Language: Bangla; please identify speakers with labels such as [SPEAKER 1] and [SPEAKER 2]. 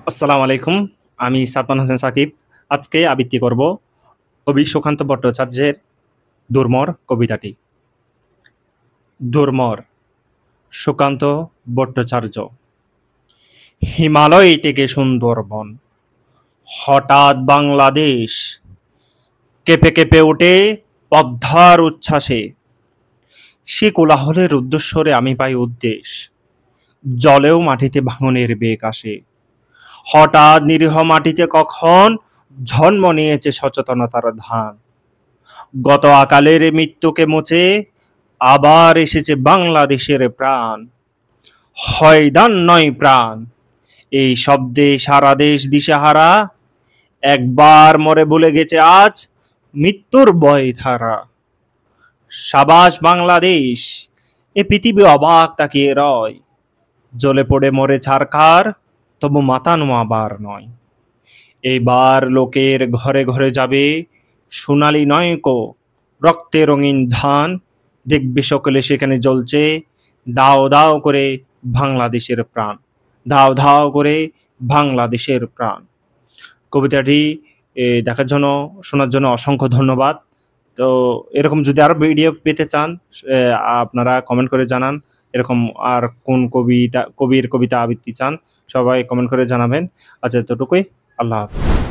[SPEAKER 1] আসসালামু আলাইকুম। আমি সাদমান হোসেন সাকিব। আজকে আবৃত্তি করব কবি সুকান্ত ভট্টাচার্যের 'দুর্মর' কবিতাটি। 'দুর্মর' সুকান্ত ভট্টাচার্য। হিমালয় থেকে সুন্দরবন, হঠাৎ বাংলাদেশ, কেঁপে কেঁপে ওঠে পদ্মার উচ্ছ্বাসে। সে কোলাহলের উদ্দেশ্যরে আমি পাই উদ্দেশ, জলেও মাটিতে ভাঙনের বেগ আসে। হঠাৎ নিরীহ মাটিতে কখন জন্ম নিয়েছে সচেতনতার ধান। গত আকালের মৃত্যুকে মুছে আবার এসেছে বাংলাদেশের প্রাণ। হয় দান নয় প্রাণ, এই শব্দে সারা দেশ দিশেহারা। একবার মরে ভুলে গেছে আজ মৃত্যুর ভয় ধারা। সাবাস বাংলাদেশ, এ পৃথিবী অবাক তাকিয়ে রয়। জ্বলে পড়ে মরে ছারখার, তবু মাথা নোয়াবার নয়। এইবার লোকের ঘরে ঘরে যাবে সোনালী নয়কো রক্তে রঙিন ধান। দেখবে সকলে সেখানে জ্বলছে দাও দাও করে বাংলাদেশের প্রাণ। দাও দাও করে বাংলাদেশের প্রাণ। কবিতাটি দেখার জন্য, শোনার জন্য অসংখ্য ধন্যবাদ। তো এরকম যদি আরো ভিডিও পেতে চান, আপনারা কমেন্ট করে জানান। এরকম আর কোন কবির কবিতা আবৃত্তি চান, সবাই কমেন্ট করে জানাবেন। আচ্ছা, এতটুকুই। আল্লাহ হাফেজ।